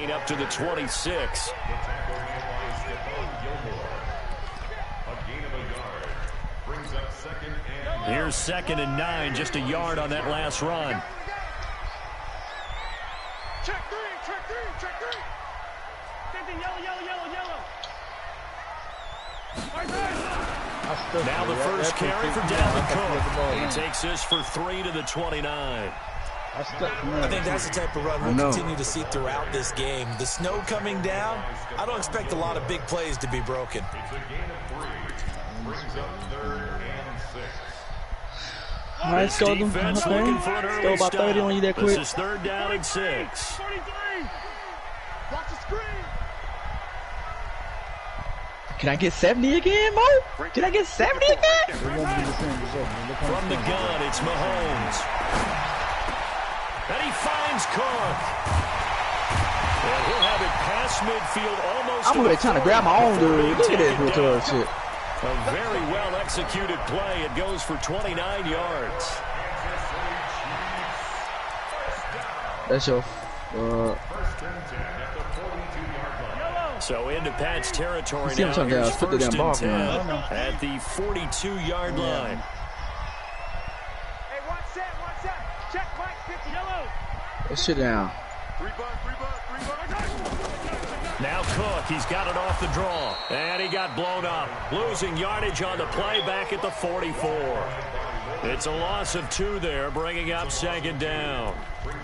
gain up to the 26. Here's 2nd and 9, just a yard on that last run. Check three. Yellow. Now the first carry for Dalvin Cook. He takes this for 3 to the 29. I think that's the type of run we'll continue to see throughout this game. The snow coming down, I don't expect a lot of big plays to be broken. Nice go defense looking for an early Still about 30 on you that quick. This is 3rd down and 6. Watch the screen. Can I get 70 again, Mo? Can I get 70 again? From the gun, it's Mahomes. And he finds Cook. And he'll have it past midfield almost. I'm really trying to grab my own dude. Look at this real shit. A very well-executed play. It goes for 29 yards. That's your... So into Pat's territory now. Here's 1st and 10 at the 42-yard line. Hey, one set. Check Mike, 50. Yellow. Let's sit down. Now Cook, he's got it off the draw. And he got blown up. Losing yardage on the play back at the 44. It's a loss of 2 there, bringing up 2nd down.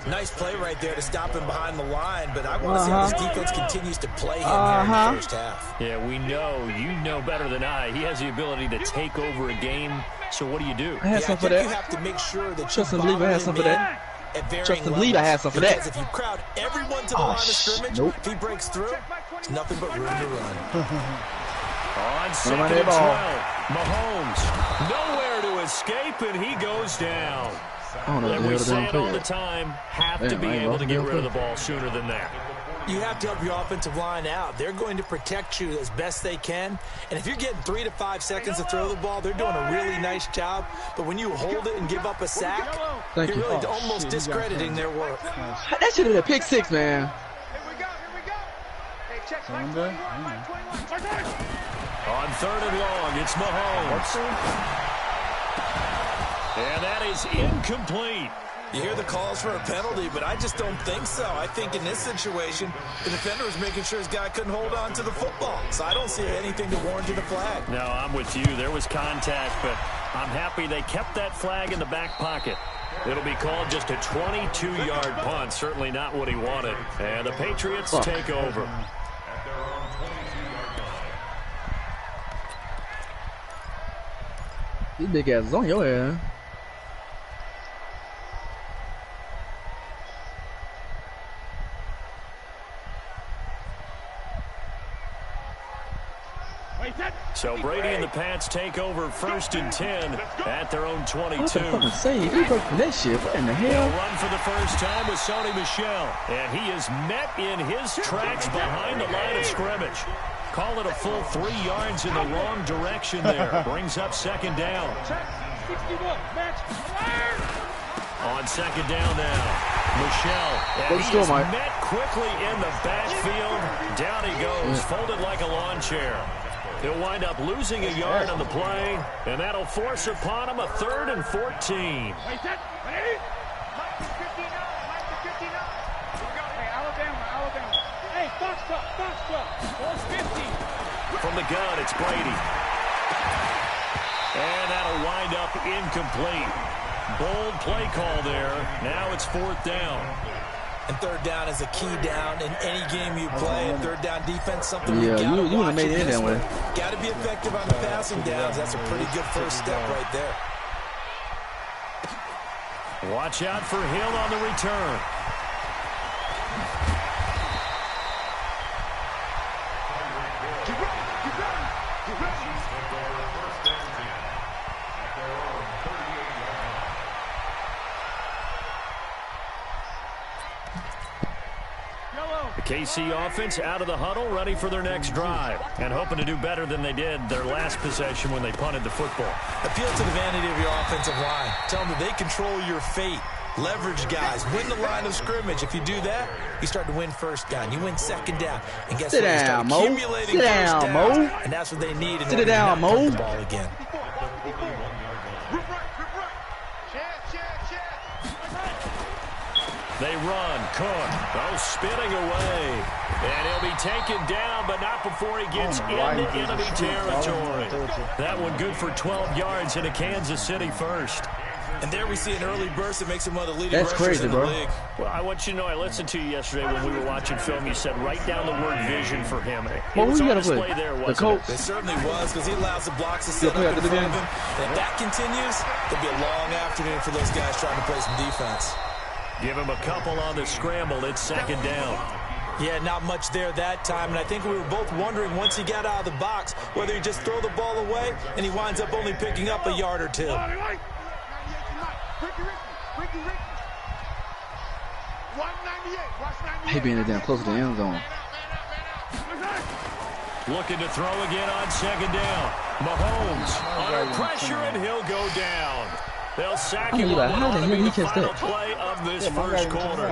Nice play right there to stop him behind the line, but I want to see how this defense continues to play him here in the first half. Yeah, we know. You know better than I. He has the ability to take over a game. So what do you do? I had some for that. You have to make sure that Trust and believe I had some for that. Trust and believe I had some for that. Because if you crowd everyone to the line of scrimmage, if he breaks through, it's nothing but room to run. On 2nd and 12, Mahomes nowhere to escape, and he goes down. And we say it all the time, have to be able to get rid of the ball sooner than that. You have to help your offensive line out. They're going to protect you as best they can. And if you're getting 3 to 5 seconds to throw the ball, they're doing a really nice job. But when you hold it and give up a sack, you're really almost discrediting their work. That should have been a pick 6, man. Here we go. Hey, check Mike, 21. On 3rd and long, it's Mahomes. And that is incomplete. You hear the calls for a penalty, but I just don't think so. I think in this situation, the defender was making sure his guy couldn't hold on to the football. So I don't see anything to warrant a flag. No, I'm with you. There was contact, but I'm happy they kept that flag in the back pocket. It'll be called just a 22-yard punt. Certainly not what he wanted. And the Patriots take over. These big asses on your head. So Brady and the Pats take over 1st and 10 at their own 22. What the fucking save? He broke from that shit. What in the hell? He'll run for the first time with Sony Michel. And he is met in his tracks behind the line of scrimmage. Call it a full 3 yards in the wrong direction there. Brings up 2nd down. On 2nd down now, Michel. And he is met quickly in the backfield. Down he goes, folded like a lawn chair. He'll wind up losing a yard on the play, and that'll force upon him a 3rd and 14. Hey, Alabama. Hey, Fox Club. Ball's 50. From the gun, it's Brady. And that'll wind up incomplete. Bold play call there. Now it's 4th down. And 3rd down is a key down in any game you play. And 3rd down defense, something you would have made it that way. Got to be effective on the passing downs. That's a pretty good first step right there. Watch out for Hill on the return. The KC offense out of the huddle, ready for their next drive, and hoping to do better than they did their last possession when they punted the football. Appeal to the vanity of your offensive line. Tell them that they control your fate. Leverage guys. Win the line of scrimmage. If you do that, you start to win first down. You win second down. And guess what? You start accumulating first downs. And that's what they need in order to not punt the ball again. They run. Cook. Oh, spinning away. And he'll be taken down, but not before he gets into enemy territory. That one good for 12 yards into Kansas City first. And there we see an early burst that makes him one of the leading rushers in the league. Well, I want you to know, I listened to you yesterday when we were watching film. You said write down the word vision for him. Well, who you on got to play? There, the Colts. It certainly was, because he allows the blocks to set up in front of him. And if that continues, there'll be a long afternoon for those guys trying to play some defense. Give him a couple on the scramble. It's second down. Yeah, not much there that time, and I think we were both wondering once he got out of the box whether he just throw the ball away and he winds up only picking up a yard or two. He being down close to the end zone. Looking to throw again on second down. Mahomes under pressure, and he'll go down. They'll sack him on the final play of this first quarter.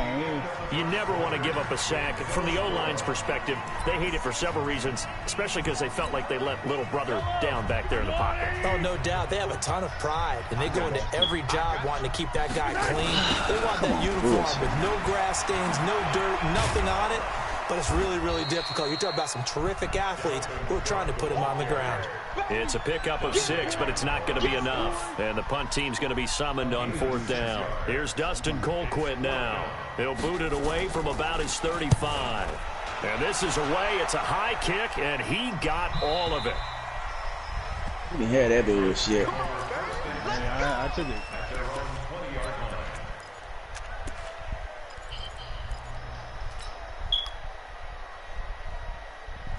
You never want to give up a sack. From the O-line's perspective, they hate it for several reasons, especially because they felt like they let little brother down back there in the pocket. Oh, no doubt. They have a ton of pride, and they go into every job wanting to keep that guy clean. They want that uniform with no grass stains, no dirt, nothing on it. But it's really, really difficult. You're talking about some terrific athletes who are trying to put him on the ground. It's a pickup of 6, but it's not going to be enough. And the punt team's going to be summoned on fourth down. Here's Dustin Colquitt now. He'll boot it away from about his 35. And this is away. It's a high kick, and he got all of it. He had that bullshit. Yeah, I took it.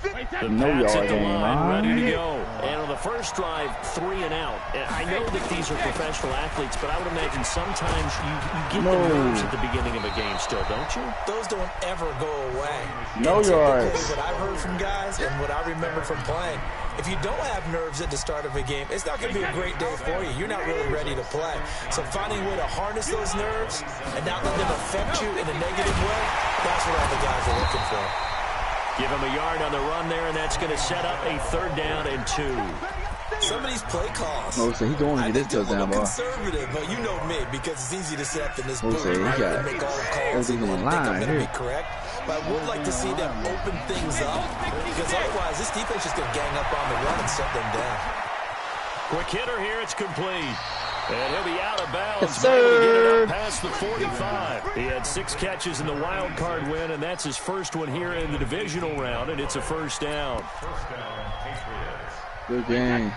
The Pats at the line, ready to go. And on the first drive, 3 and out. And I know that these are professional athletes, but I would imagine sometimes you get the nerves at the beginning of a game still, don't you? Those don't ever go away. No yards. What I've heard from guys and what I remember from playing, if you don't have nerves at the start of a game, it's not going to be a great day for you. You're not really ready to play. So finding a way to harness those nerves and not let them affect you in a negative way, that's what all the guys are looking for. Give him a yard on the run there, and that's going to set up a 3rd down and 2. Some of these play calls. Oh, so he going to get this touchdown, boy. Conservative, but you know me, because it's easy to set up in this booth. He got make all calls and think I'm going to be correct. But I would like to see them open things up, because otherwise this defense is going to gang up on the run and shut them down. Quick hitter here, it's complete. And he'll be out of bounds. Yes, sir. Past the 45. He had 6 catches in the wild card win, and that's his first one here in the divisional round, and it's a first down. Good game.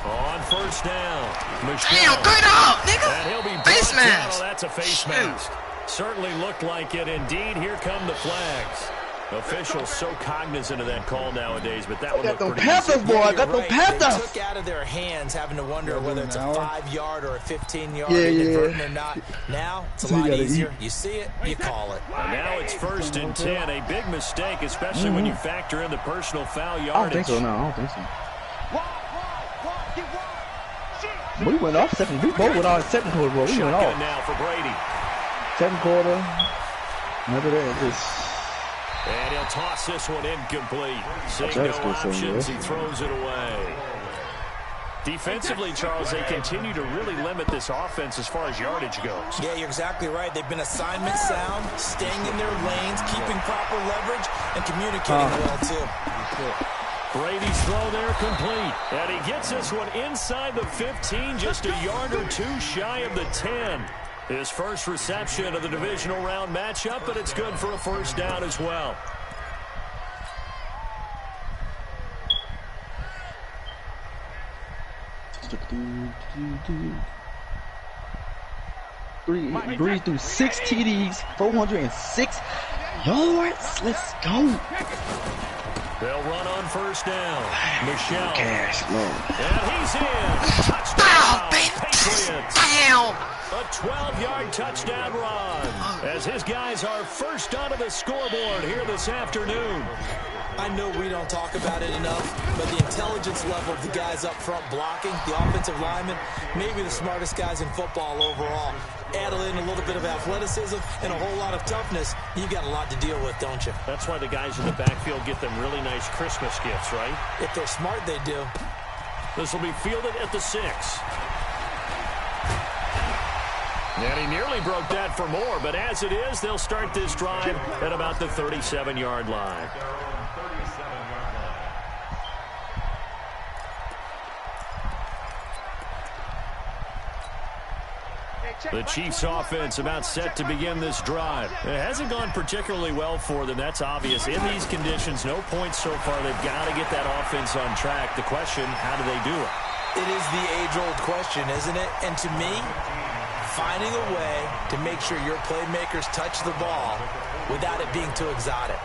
On first down. Michelle. Damn, good up, nigga. And he'll be face mask. Oh, that's a face mask. Certainly looked like it. Indeed, here come the flags. Officials so cognizant of that call nowadays, but that one looked pretty Panthers, boy. I got the Panthers. They took out of their hands having to wonder whether it's a 5-yard or a 15-yard, yeah. inadvertent or not. Now, it's a lot easier. You see it, you call it. And now it's 1st and 10. A big mistake, especially when you factor in the personal foul yardage. I don't think so, no. I don't think so. We went off second. We both went off second quarter, bro. We went off. Now for Brady. Second quarter. Remember that? Just... And he'll toss this one incomplete. Seeing no options, he throws it away. Defensively, Charles, they continue to really limit this offense as far as yardage goes. Yeah, you're exactly right. They've been assignment sound, staying in their lanes, keeping proper leverage, and communicating well, too. Brady's throw there complete. And he gets this one inside the 15, just a yard or 2 shy of the 10. His first reception of the divisional round matchup, but it's good for a first down as well. Bree through 6 TDs, 406 yards. Let's go. They'll run on first down. Michelle. Cash, Lord. And he's in. Touchdown. Bow, baby. Down. A 12-yard touchdown run as his guys are first onto the scoreboard here this afternoon. I know we don't talk about it enough, but the intelligence level of the guys up front blocking, the offensive linemen, maybe the smartest guys in football overall. Add in a little bit of athleticism and a whole lot of toughness, you got a lot to deal with, don't you? That's why the guys in the backfield get them really nice Christmas gifts, right? If they're smart, they do. This will be fielded at the 6. And he nearly broke that for more, but as it is, they'll start this drive at about the 37-yard line. The Chiefs' offense about set to begin this drive. It hasn't gone particularly well for them, that's obvious. In these conditions, no points so far. They've got to get that offense on track. The question, how do they do it? It is the age-old question, isn't it? And to me, finding a way to make sure your playmakers touch the ball without it being too exotic.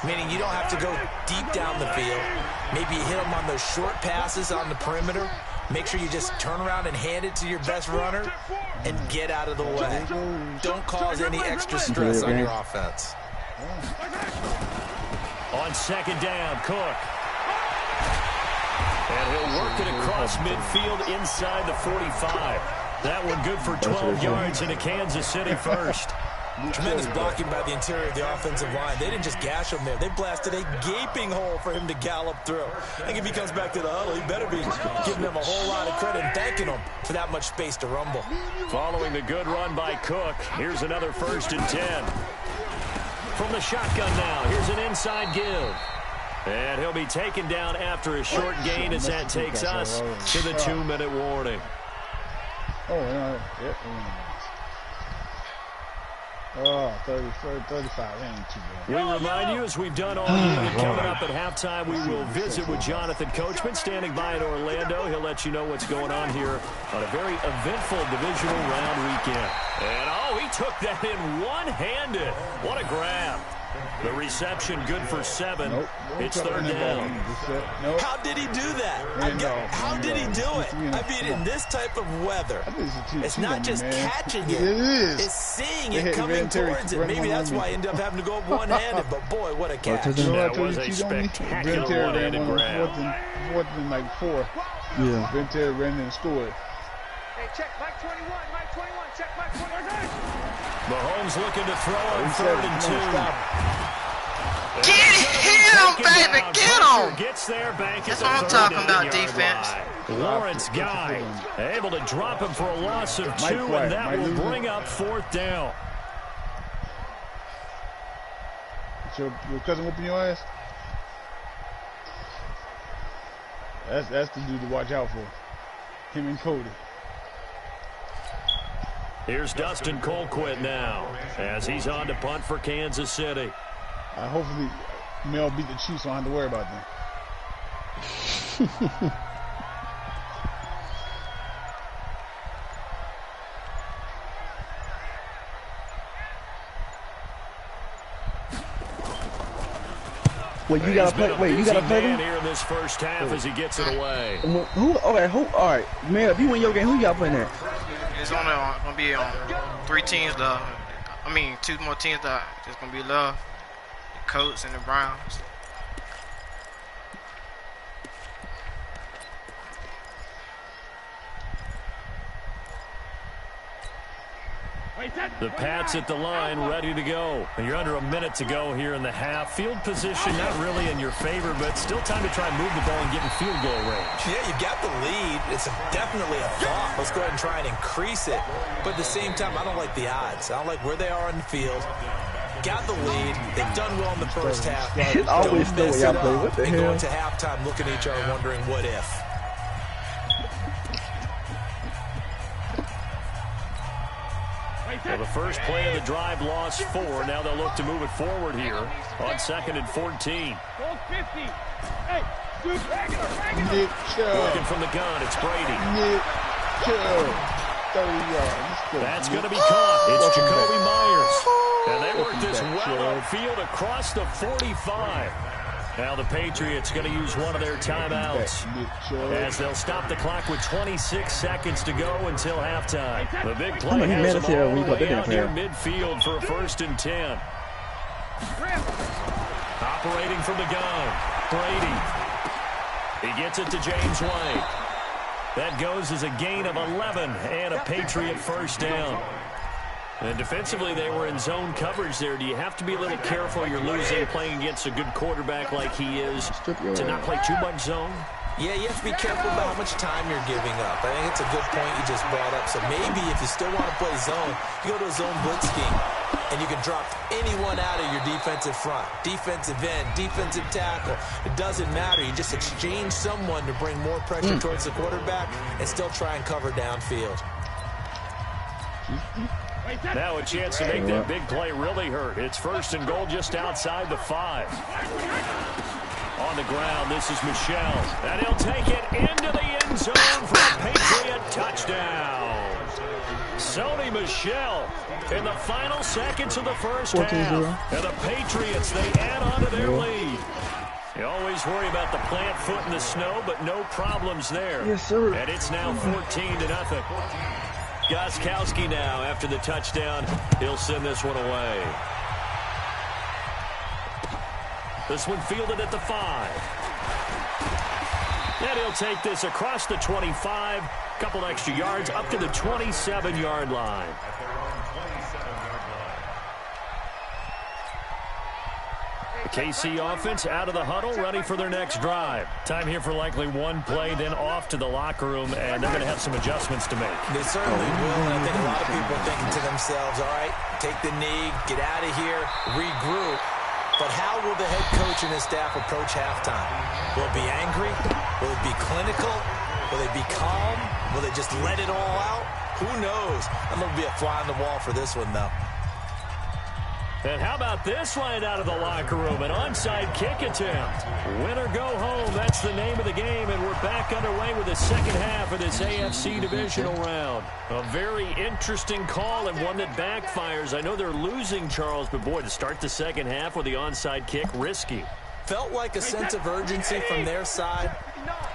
Meaning you don't have to go deep down the field. Maybe you hit them on those short passes on the perimeter. Make sure you just turn around and hand it to your best runner and get out of the way. Don't cause any extra stress on your offense. On second down, Cook. And he'll work it across midfield inside the 45. That one good for 12 yards into Kansas City first. Tremendous blocking by the interior of the offensive line. They didn't just gash him there. They blasted a gaping hole for him to gallop through. I think if he comes back to the huddle, he better be giving them a whole lot of credit and thanking them for that much space to rumble. Following the good run by Cook, here's another 1st and 10. From the shotgun now, here's an inside give. And he'll be taken down after a short gain as that takes us to the 2-minute warning. Oh, yeah. Yep. Oh, 35. Ain't too bad. We remind you, as we've done all year, that coming up at halftime, we will visit with Jonathan Coachman, standing by in Orlando. He'll let you know what's going on here on a very eventful divisional round weekend. And, oh, he took that in one-handed. What a grab. The reception good for 7. Nope. It's 3rd down. Nope. How did he do that? How did he do it? I mean, in this type of weather, it's not just catching it. It's seeing it coming towards it. Maybe that's why he ended up having to go up one-handed. But, boy, what a catch. That was a spectacular one-handed grab. 4th and like 4. Yeah. Ben Terry ran and scored. Hey, check Mike 21. Mike 21. Check Mike 21. Mahomes looking to throw on 3rd and 2. Get him, baby, get him! Gets there, that's what I'm talking about, defense. Lawrence Guy able to drop him for a loss of 2, and that will bring up 4th down. Your cousin whooping your ass? That's the dude to watch out for. Him and Cody. Here's Dustin Colquitt now as he's on to punt for Kansas City. Hopefully Mel beat the Chiefs, so I don't have to worry about them. Wait, you gotta play. Wait, you gotta play them here in this first half as he gets it away. Who? Okay, who? All right, man. If you win your game, who y'all playing there? It's gonna be on 3 teams. 2 more teams that it's gonna be love. The Colts and the Browns. The Pats at the line, ready to go. And you're under a minute to go here in the half. Field position not really in your favor, but still time to try and move the ball and get in field goal range. Yeah, you got the lead. It's definitely a thought. Let's go ahead and try and increase it. But at the same time, I don't like the odds. I don't like where they are on the field. Got the lead. They've done well in the first half. Always know where y'all play. What the and hell? going to halftime looking at each other wondering what if. Well, the first play of the drive lost 4. Now they'll look to move it forward here on 2nd and 14. Hey, dude, regular. Nick Chubb. Working from the gun, it's Brady. Nick Chubb. 30 yards. That's going to be caught. It's Jacoby Myers. And they work this well upfield across the 45. Now the Patriots going to use one of their timeouts as they'll stop the clock with 26 seconds to go until halftime. The big play has them all the way out near midfield for a 1st and 10. Operating from the gun, Brady. He gets it to James White. That goes as a gain of 11 and a Patriot 1st down. And defensively, they were in zone coverage there. Do you have to be a little careful? You're losing playing against a good quarterback like he is to not play too much zone? Yeah, you have to be careful about how much time you're giving up. I think it's a good point you just brought up. So maybe if you still want to play zone, you go to a zone blitz scheme, and you can drop anyone out of your defensive front, defensive end, defensive tackle. It doesn't matter. You just exchange someone to bring more pressure towards the quarterback and still try and cover downfield. Now a chance to make that big play really hurt. It's 1st and goal just outside the 5. On the ground, this is Michel. And he'll take it into the end zone for a Patriot touchdown. Sony Michel in the final seconds of the 1st half. And the Patriots, they add on to their lead. You always worry about the plant foot in the snow, but no problems there. Yes, sir. And it's now 14-0. Gostkowski now, after the touchdown, he'll send this one away. This one fielded at the 5. And he'll take this across the 25, couple extra yards, up to the 27-yard line. The KC offense out of the huddle, ready for their next drive. Time here for likely one play, then off to the locker room, and they're going to have some adjustments to make. They certainly will, and I think a lot of people are thinking to themselves, all right, take the knee, get out of here, regroup. But how will the head coach and his staff approach halftime? Will it be angry? Will it be clinical? Will they be calm? Will they just let it all out? Who knows? I'm going to be a fly on the wall for this one, though. And how about this line out of the locker room? An onside kick attempt. Win or go home, that's the name of the game, and we're back underway with the second half of this AFC divisional round. A very interesting call and one that backfires. I know they're losing, Charles, but boy, to start the second half with the onside kick, risky. Felt like a sense of urgency from their side,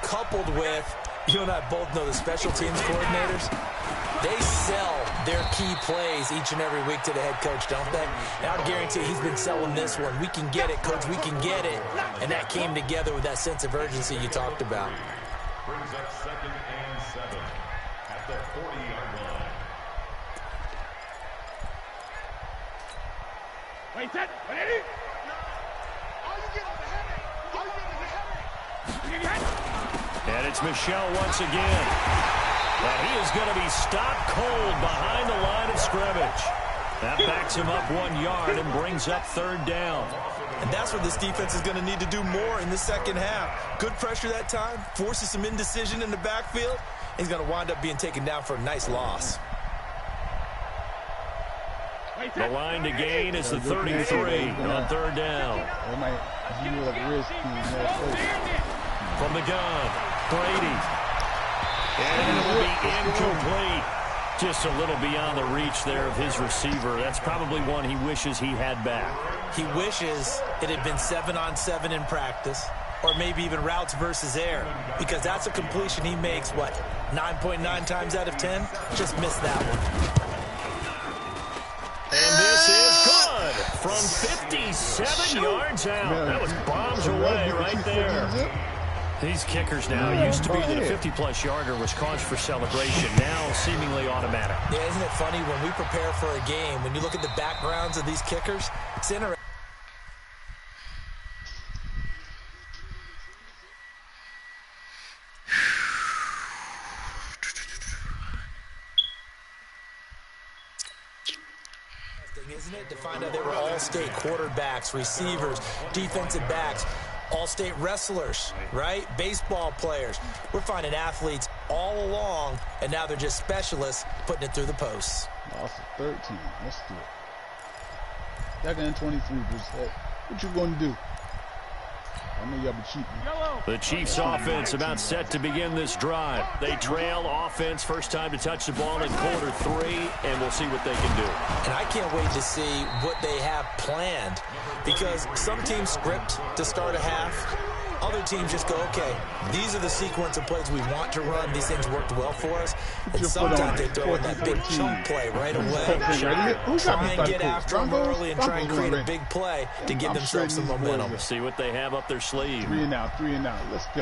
coupled with, you and I both know the special teams coordinators. They sell their key plays each and every week to the head coach, don't they? And I'll guarantee he's been selling this one. We can get it, coach. We can get it. And that came together with that sense of urgency you talked about. Brings up 2nd and 7 at the 40-yard line. Wait, set, ready? All you get is a headache. All you get is a headache. And it's Michel once again. And he is going to be stopped cold behind the line of scrimmage. That backs him up 1 yard and brings up 3rd down. And that's what this defense is going to need to do more in the second half. Good pressure that time, forces some indecision in the backfield. He's going to wind up being taken down for a nice loss. The line to gain is the 33 on 3rd down. From the gun, Brady. And it will be incomplete. Just a little beyond the reach there of his receiver. That's probably one he wishes he had back. He wishes it had been 7-on-7 in practice, or maybe even routes versus air, because that's a completion he makes, what, 9.9 times out of 10? Just missed that one. And this is good from 57 yards out. That was bombs away right there. These kickers now used to be that a 50-plus yarder was cause for celebration. Now seemingly automatic. Yeah, isn't it funny when we prepare for a game, when you look at the backgrounds of these kickers, it's interesting. Isn't it, to find out they were all-state quarterbacks, receivers, defensive backs, all-state wrestlers, right? Baseball players. We're finding athletes all along, and now they're just specialists putting it through the posts. Lost to 13. Let's do it. 2nd and 23, Brissett. What you going to do? I know y'all be cheating. The Chiefs offense about set to begin this drive. They trail offense, first time to touch the ball in quarter 3, and we'll see what they can do. And I can't wait to see what they have planned, because some teams script to start a half. Other teams just go, okay, these are the sequence of plays we want to run. These things worked well for us. And sometimes they throw in that big chunk play right away. Try and get after them early and try and create a big play to give themselves some momentum. See what they have up their sleeve. 3 and out, 3 and out. Let's go.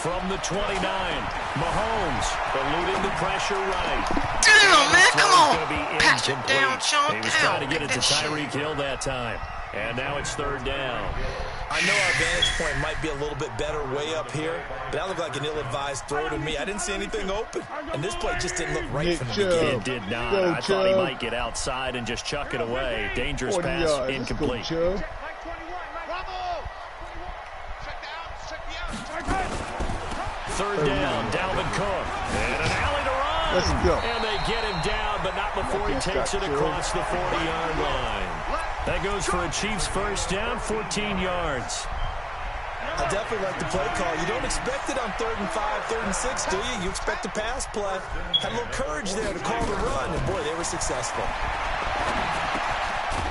From the 29, Mahomes eluding the pressure right. Damn, man, come on. Patch it down, Sean. He was trying to get it to Tyreek Hill that time. And now it's 3rd down. I know our vantage point might be a little bit better way up here, but that looked like an ill-advised throw to me. I didn't see anything open, and this play just didn't look right from the beginning. It did not. I thought he might get outside and just chuck it away. Dangerous pass, incomplete. Third down, Dalvin Cook. And an alley to run. Let's go. And they get him down, but not before he takes it across the 40-yard line. That goes for a Chiefs first down, 14 yards. I definitely like the play call. You don't expect it on 3rd and 5, 3rd and 6, do you? You expect a pass play. Had a little courage there to call the run, and boy, they were successful.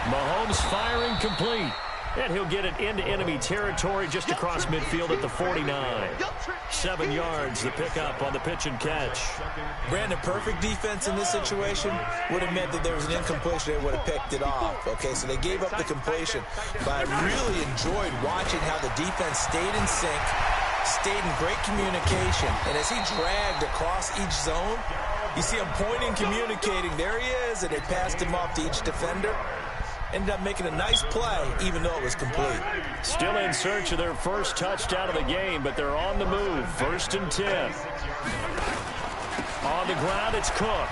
Mahomes firing complete. And he'll get it into enemy territory just across midfield at the 49. 7 yards, the pickup on the pitch and catch. Brandon, perfect defense in this situation would have meant that there was an incompletion. They would have picked it off. Okay, so they gave up the completion. But I really enjoyed watching how the defense stayed in sync, stayed in great communication. And as he dragged across each zone, you see him pointing, communicating. There he is, and they passed him off to each defender. Ended up making a nice play, even though it was complete. Still in search of their first touchdown of the game, but they're on the move. 1st and 10. On the ground, it's Cook.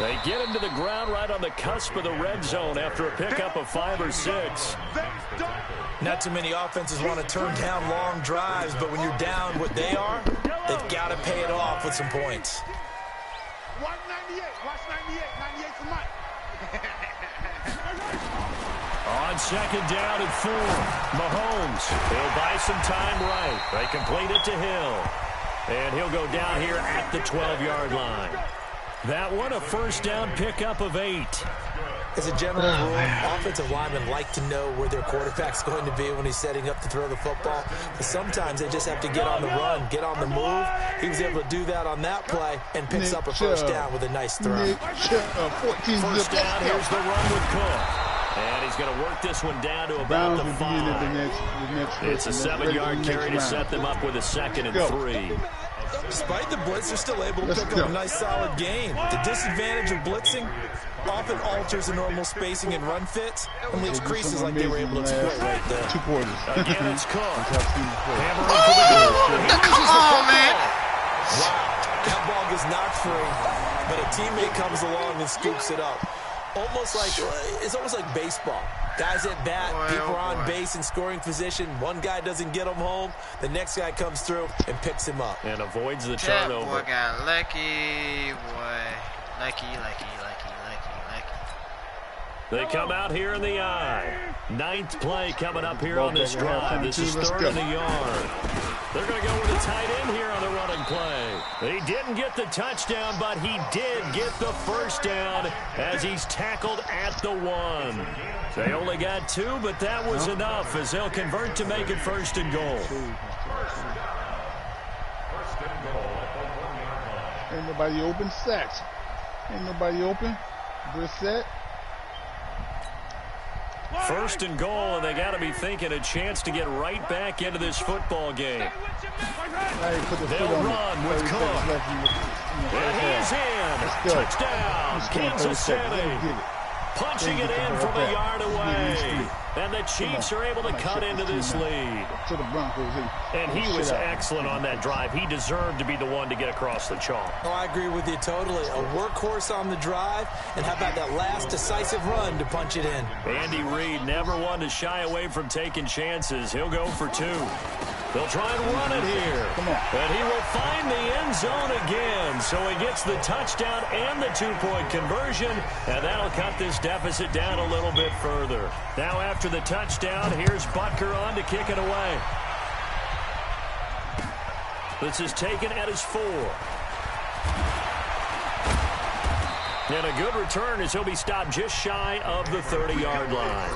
They get him to the ground right on the cusp of the red zone after a pickup of 5 or 6. Not too many offenses want to turn down long drives, but when you're down what they are, they've got to pay it off with some points. Watch 98. Watch 98. 98 for Mike. On 2nd down and 4, Mahomes. He'll buy some time right. They complete it to Hill. And he'll go down here at the 12-yard line. That one, a first down pickup of 8. As a general rule, offensive linemen like to know where their quarterback's going to be when he's setting up to throw the football. But sometimes they just have to get on the run, get on the move. He was able to do that on that play and picks up a first down with a nice throw. First down, here's the run with Cook. And he's going to work this one down to about the 5. It's a 7-yard carry to set them up with a 2nd and 3. Despite the blitz, they're still able to pick up a nice solid gain. The disadvantage of blitzing often alters the normal spacing and run fits and leaves creases like they were able to exploit right there. 2 quarters. Again, it's Cook. Come on, man. Wow, that ball gets knocked free, but a teammate comes along and scoops it up. It's almost like baseball. Guys at bat, people are on base in scoring position. One guy doesn't get him home. The next guy comes through and picks him up. And avoids the That turnover. boy got lucky, boy. Lucky. They come out here in the eye. 9th play coming up here on this drive. This is 3rd in the yard. They're going to go with a tight end here on the running play. He didn't get the touchdown, but he did get the first down as he's tackled at the 1. They only got 2, but that was enough as they'll convert to make it 1st and goal. Ain't nobody open. Sacks. Ain't nobody open. Brissett. 1st and goal, and they got to be thinking a chance to get right back into this football game. They'll run with Cook. And he's in. Touchdown, Kansas City. Punching it in from a yard away. And the Chiefs are able to cut into this lead. And he was excellent on that drive. He deserved to be the one to get across the chalk. Oh, I agree with you totally. A workhorse on the drive, and how about that last decisive run to punch it in? Andy Reid never one to shy away from taking chances. He'll go for 2. They'll try and run it here. And he will find the end zone again. So he gets the touchdown and the 2-point conversion, and that'll cut this deficit down a little bit further. Now after the touchdown, here's Butker on to kick it away. This is taken at his 4. And a good return as he'll be stopped just shy of the 30-yard line.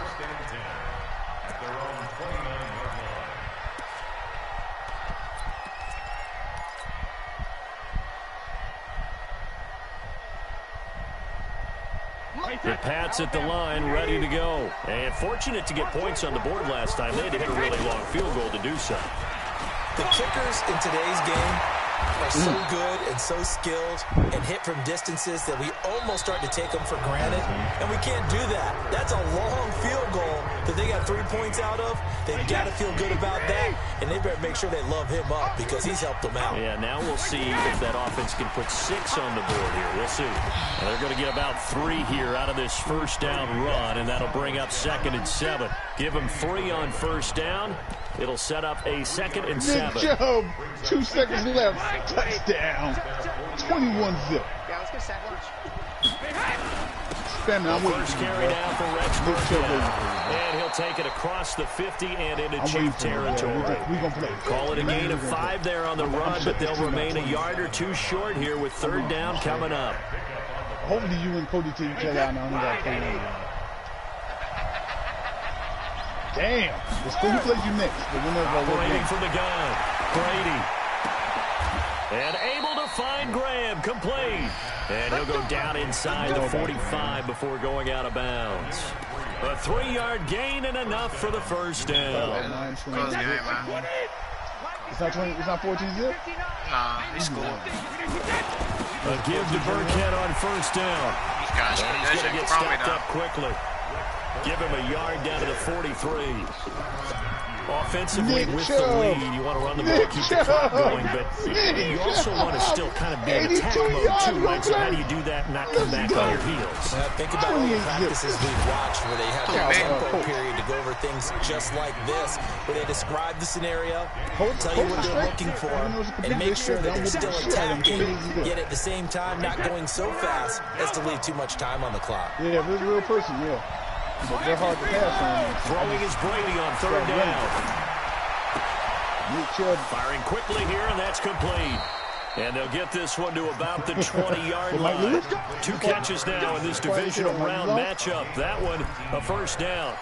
The Pats at the line, ready to go. And fortunate to get points on the board last time. They had to hit a really long field goal to do so. The kickers in today's game are so good and so skilled and hit from distances that we almost start to take them for granted. And we can't do that. That's a long field goal that they got 3 points out of. They've got to feel good about that, and they better make sure they love him up because he's helped them out. Yeah, now we'll see if that offense can put 6 on the board here. We'll see. And they're going to get about 3 here out of this first down run, and that'll bring up 2nd and 7. Give them 3 on first down. It'll set up a 2nd and 7. Nick Chubb, 2 seconds left. Touchdown. 21-zip. Yeah, let's get sack lunch. First carry down for Rex Burkhead. And he'll take it across the 50 and into Chief territory. Call it a gain of 5 there on the run, but they'll remain a yard or 2 short here with 3rd down coming up. Hopefully you and Cody take each other out now. Damn. Who plays you next? Brady from the gun. Brady. And able to find Graham, complete. And he'll go down inside the 45 before going out of bounds. A 3-yard gain and enough for the first down. It's not 14-zip? Nah, he scored. A give to Burkhead on first down. He's going to get stopped up quickly. Give him a yard down to the 43. Offensively with the lead, you want to run the ball, keep the clock going, but you also want to still kind of be in attack mode too, right? So how do you do that and not come back on your heels? Think about all the practices we've watched where they have a tempo period to go over things just like this, where they describe the scenario, tell you what they're looking for, and make sure that they're still attacking, yet at the same time not going so fast as to leave too much time on the clock. Yeah, if it's a real person, yeah. But they're hard to pass on. Throwing is Brady on 3rd down. Nick Chubb firing quickly here, and that's complete. And they'll get this one to about the 20-yard line. 2 catches now in this divisional round matchup. That one, a first down.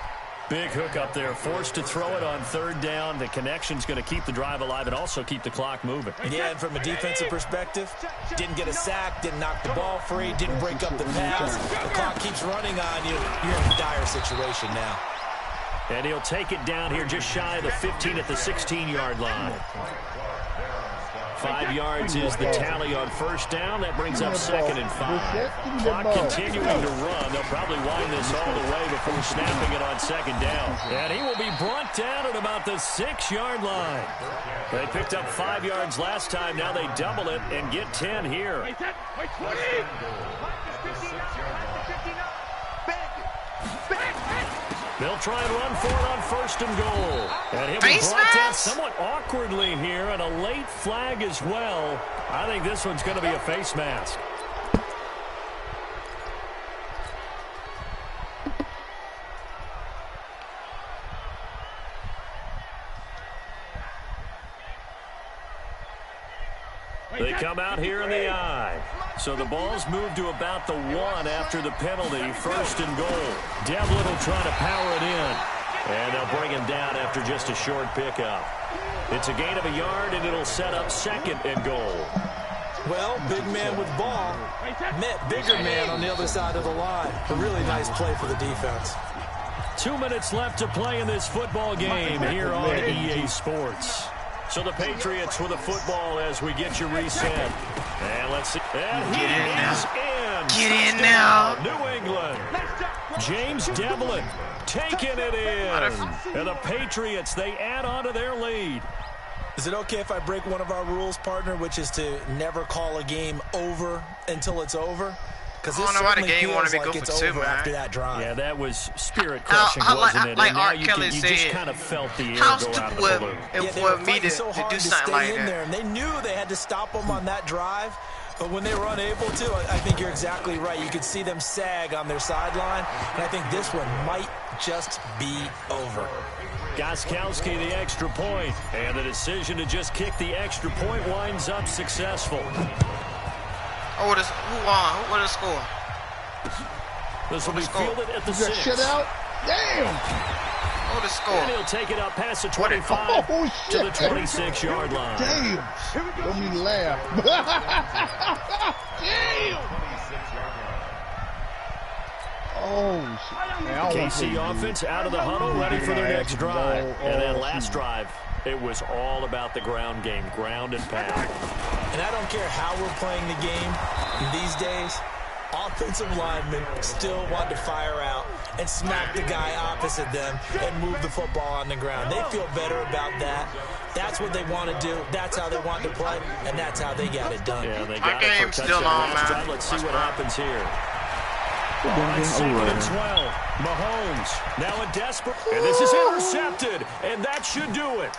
Big hook up there, forced to throw it on 3rd down. The connection's going to keep the drive alive and also keep the clock moving. Yeah, and from a defensive perspective, didn't get a sack, didn't knock the ball free, didn't break up the pass. The clock keeps running on you. You're in a dire situation now. And he'll take it down here just shy of the 15 at the 16-yard line. 5 yards is the tally on first down. That brings up 2nd and 5. Clock continuing to run. They'll probably wind this all the way before snapping it on 2nd down. And he will be brought down at about the 6-yard line. They picked up 5 yards last time. Now they double it and get 10 here. They'll try and run for it on 1st and goal. And he'll be brought down somewhat awkwardly here, and a late flag as well. I think this one's going to be a face mask. They come out here in the eye. So the ball's moved to about the 1 after the penalty. 1st and goal. Devlin will try to power it in. And they'll bring him down after just a short pickup. It's a gain of a yard, and it'll set up 2nd and goal. Well, big man with ball met bigger man on the other side of the line. A really nice play for the defense. 2 minutes left to play in this football game here on EA Sports. So the Patriots with a football as we get you reset. And let's see. And he is in. Get in now. New England. James Devlin taking it in. And the Patriots, they add on to their lead. Is it okay if I break one of our rules, partner, which is to never call a game over until it's over? because I don't know why the game wanted me to go for two, man. After that drive. Yeah, that was spirit crushing, wasn't it? Like and now Art Kelly you said, just kind of felt the air how go out stupid of the balloon. it would me to do something like that. There, and they knew they had to stop them on that drive. But when they were unable to, I think you're exactly right. You could see them sag on their sideline, and I think this one might just be over. Gostkowski the extra point, and the decision to just kick the extra point winds up successful. Oh, who won? What is the score? This will be fielded at the 6. Shut out. Damn. What is the score? And he'll take it up past the 25 to the 26-yard line. Damn. Don't mean to laugh. Damn. Oh, shit. KC offense out of the huddle, ready for their next drive. And that last drive, it was all about the ground game, ground and pound. And I don't care how we're playing the game these days, offensive linemen still want to fire out and smack the guy opposite them and move the football on the ground. They feel better about that. That's what they want to do. That's how they want to play, and that's how they got it done. Yeah, they got it for a touchdown last drive. Let's see what happens here. On 2nd and 12, Mahomes now a desperate, and this is intercepted, and that should do it.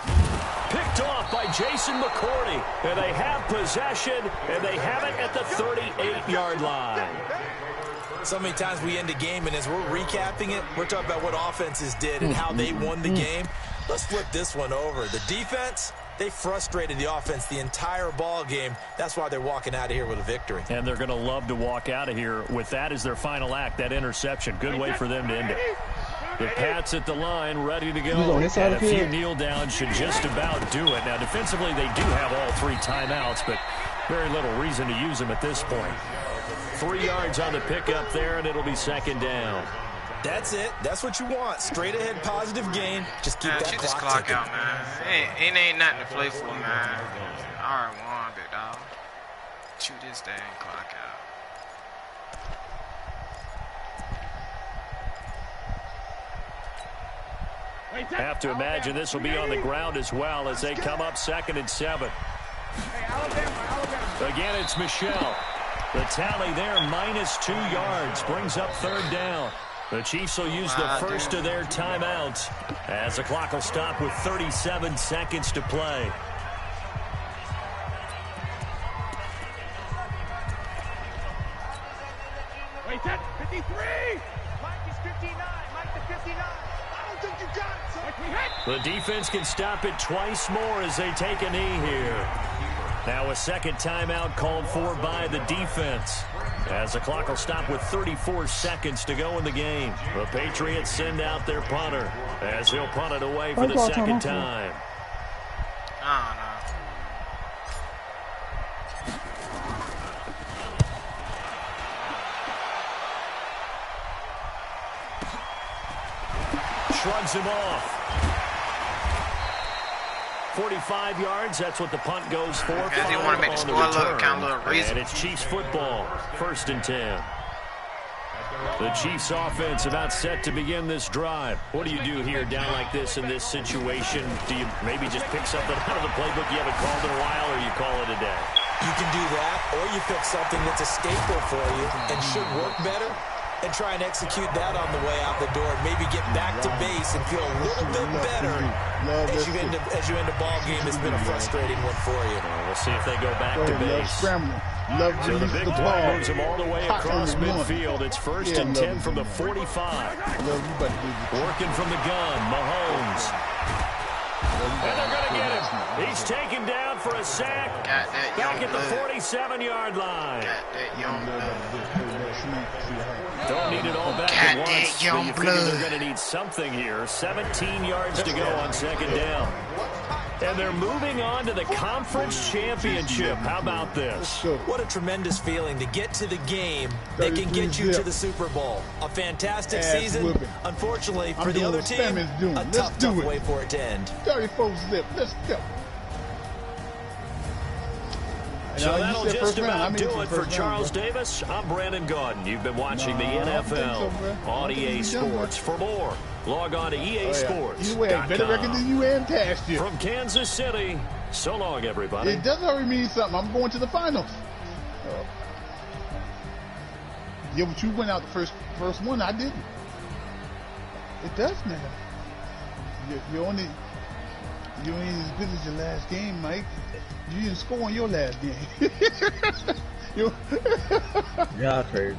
Picked off by Jason McCourty, and they have possession, and they have it at the 38-yard line. So many times we end a game, and as we're recapping it, we're talking about what offenses did and how they won the game. Let's flip this one over. The defense, they frustrated the offense the entire ball game. That's why they're walking out of here with a victory. And they're going to love to walk out of here with that as their final act, that interception. Good way for them to end it. The Pats at the line, ready to go. And a few kneel downs should just about do it. Now, defensively, they do have all 3 timeouts, but very little reason to use them at this point. 3 yards on the pickup there, and it'll be 2nd down. That's it. That's what you want. Straight ahead, positive gain. Just keep that clock out, man. It ain't nothing to play for, man. All right, one, big dog. Shoot this dang clock out. Have to imagine this will be on the ground as well as they come up 2nd and 7. Again, it's Michel. The tally there, -2 yards, brings up 3rd down. The Chiefs will use the first of their timeouts as the clock will stop with 37 seconds to play. Wait, that's 53! Mike is 59. Mike to 59. I don't think you got it, son. The defense can stop it twice more as they take a knee here. Now a 2nd timeout called for by the defense. As the clock will stop with 34 seconds to go in the game. The Patriots send out their punter as he'll punt it away for the 2nd time. Oh, no. Shrugs him off. 45 yards, that's what the punt goes for. Because he want to make the score look kind of a little reasonable. And it's Chiefs football, 1st and 10. The Chiefs offense about set to begin this drive. What do you do here down like this in this situation? Do you maybe just pick something out of the playbook you haven't called in a while, or you call it a day? You can do that, or you pick something that's a staple for you and should work better, and try and execute that on the way out the door, and maybe get back to base and feel a little bit better as you end a ball game that's been a frustrating one for you. We'll see if they go back to base. So the big play moves them all the way across midfield. It's 1st and 10 from the 45. Working from the gun, Mahomes. And they're going to get him. He's taken down for a sack. Back at the 47-yard line. Don't need it all back at once, but you figure they're going to need something here. 17 yards to go on 2nd down. And they're moving on to the conference championship. How about this? What a tremendous feeling to get to the game that can get you to the Super Bowl. A fantastic season. Unfortunately, for the other team, a tough way for it to end. 34 zip. Let's go. So that'll just about do it for Charles Davis. I'm Brandon Gaudin. You've been watching the NFL on EA Sports. For more, log on to EASports.com. You had better record than you had past year. From Kansas City, so long, everybody. It does already mean something. I'm going to the finals. Yeah, but you went out the first one. I didn't. It does matter. You ain't as good as your last game, Mike. You didn't score in your last game. Yeah, I traded.